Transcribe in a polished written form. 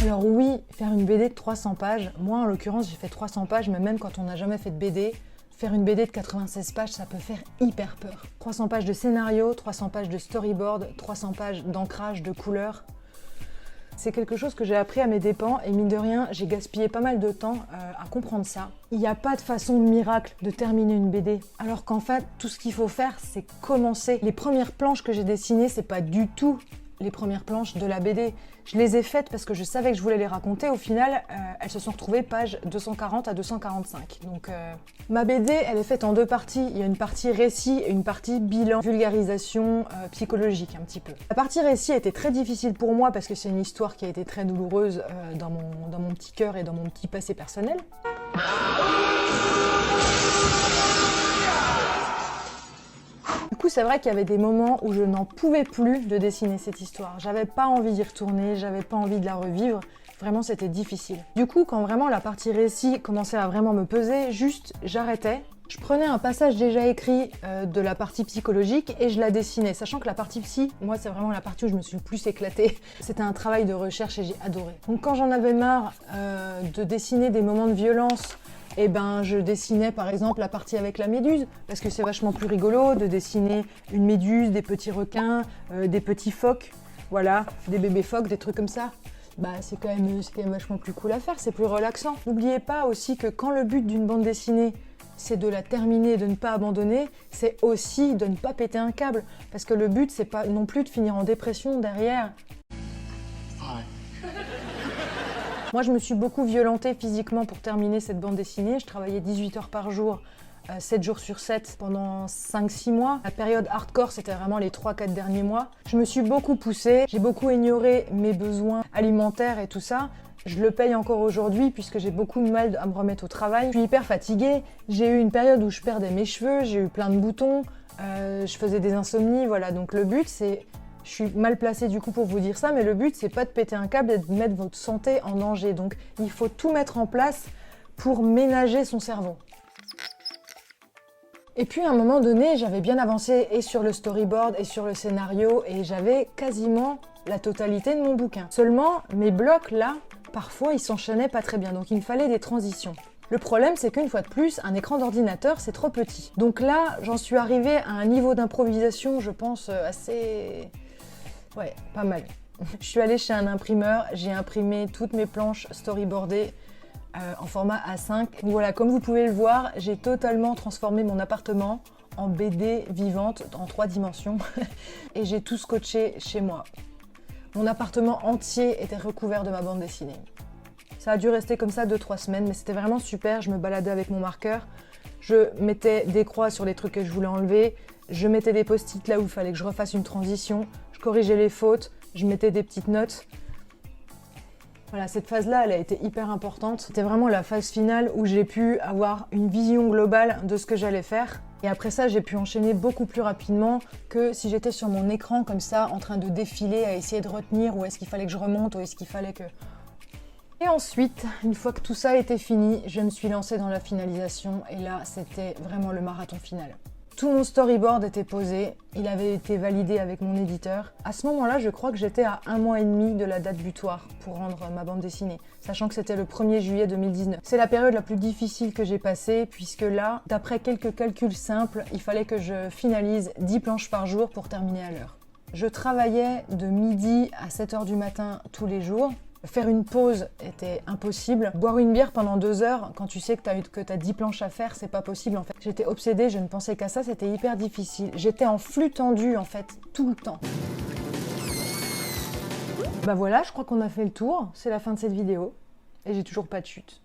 Alors oui, faire une BD de 300 pages, moi en l'occurrence j'ai fait 300 pages, mais même quand on n'a jamais fait de BD, faire une BD de 96 pages, ça peut faire hyper peur. 300 pages de scénario, 300 pages de storyboard, 300 pages d'ancrage, de couleurs. C'est quelque chose que j'ai appris à mes dépens et mine de rien, j'ai gaspillé pas mal de temps à comprendre ça. Il n'y a pas de façon miracle de terminer une BD, alors qu'en fait, tout ce qu'il faut faire, c'est commencer. Les premières planches que j'ai dessinées, c'est pas du tout les premières planches de la BD. Je les ai faites parce que je savais que je voulais les raconter. Au final, elles se sont retrouvées pages 240 à 245. Donc ma BD, elle est faite en deux parties. Il y a une partie récit et une partie bilan, vulgarisation psychologique un petit peu. La partie récit a été très difficile pour moi parce que c'est une histoire qui a été très douloureuse dans mon petit cœur et dans mon petit passé personnel. Du coup, c'est vrai qu'il y avait des moments où je n'en pouvais plus de dessiner cette histoire. J'avais pas envie d'y retourner, j'avais pas envie de la revivre. Vraiment, c'était difficile. Du coup, quand vraiment la partie récit commençait à vraiment me peser, juste j'arrêtais. Je prenais un passage déjà écrit de la partie psychologique et je la dessinais, sachant que la partie psy, moi c'est vraiment la partie où je me suis le plus éclatée. C'était un travail de recherche et j'ai adoré. Donc quand j'en avais marre de dessiner des moments de violence, et ben je dessinais par exemple la partie avec la méduse, parce que c'est vachement plus rigolo de dessiner une méduse, des petits requins, des petits phoques, voilà, des bébés phoques, des trucs comme ça. Bah c'est quand même vachement plus cool à faire, c'est plus relaxant. N'oubliez pas aussi que quand le but d'une bande dessinée, c'est de la terminer, de ne pas abandonner, c'est aussi de ne pas péter un câble. Parce que le but, c'est pas non plus de finir en dépression derrière. Moi, je me suis beaucoup violentée physiquement pour terminer cette bande dessinée. Je travaillais 18 heures par jour, 7 jours sur 7 pendant 5-6 mois. La période hardcore, c'était vraiment les 3-4 derniers mois. Je me suis beaucoup poussée, j'ai beaucoup ignoré mes besoins alimentaires et tout ça. Je le paye encore aujourd'hui puisque j'ai beaucoup de mal à me remettre au travail. Je suis hyper fatiguée, j'ai eu une période où je perdais mes cheveux, j'ai eu plein de boutons, je faisais des insomnies, voilà. Donc le but c'est, je suis mal placée du coup pour vous dire ça, mais le but c'est pas de péter un câble et de mettre votre santé en danger. Donc il faut tout mettre en place pour ménager son cerveau. Et puis à un moment donné, j'avais bien avancé et sur le storyboard et sur le scénario et j'avais quasiment la totalité de mon bouquin. Seulement, mes blocs là, parfois ils s'enchaînaient pas très bien, donc il me fallait des transitions. Le problème, c'est qu'une fois de plus, un écran d'ordinateur, c'est trop petit. Donc là, j'en suis arrivée à un niveau d'improvisation, je pense, assez... ouais, pas mal. Je suis allée chez un imprimeur, j'ai imprimé toutes mes planches storyboardées en format A5. Donc voilà, comme vous pouvez le voir, j'ai totalement transformé mon appartement en BD vivante en 3 dimensions et j'ai tout scotché chez moi. Mon appartement entier était recouvert de ma bande dessinée. Ça a dû rester comme ça 2-3 semaines, mais c'était vraiment super. Je me baladais avec mon marqueur, je mettais des croix sur les trucs que je voulais enlever, je mettais des post-it là où il fallait que je refasse une transition, je corrigeais les fautes, je mettais des petites notes. Voilà, cette phase-là, elle a été hyper importante. C'était vraiment la phase finale où j'ai pu avoir une vision globale de ce que j'allais faire. Et après ça, j'ai pu enchaîner beaucoup plus rapidement que si j'étais sur mon écran comme ça, en train de défiler, à essayer de retenir où est-ce qu'il fallait que je remonte, où est-ce qu'il fallait que... Et ensuite, une fois que tout ça était fini, je me suis lancée dans la finalisation et là, c'était vraiment le marathon final. Tout mon storyboard était posé, il avait été validé avec mon éditeur. À ce moment-là, je crois que j'étais à 1 mois et demi de la date butoir pour rendre ma bande dessinée, sachant que c'était le 1er juillet 2019. C'est la période la plus difficile que j'ai passée, puisque là, d'après quelques calculs simples, il fallait que je finalise 10 planches par jour pour terminer à l'heure. Je travaillais de midi à 7 h du matin tous les jours. Faire une pause était impossible. Boire une bière pendant 2 heures, quand tu sais que t'as 10 planches à faire, c'est pas possible en fait. J'étais obsédée, je ne pensais qu'à ça, c'était hyper difficile. J'étais en flux tendu en fait, tout le temps. Bah voilà, je crois qu'on a fait le tour. C'est la fin de cette vidéo. Et j'ai toujours pas de chute.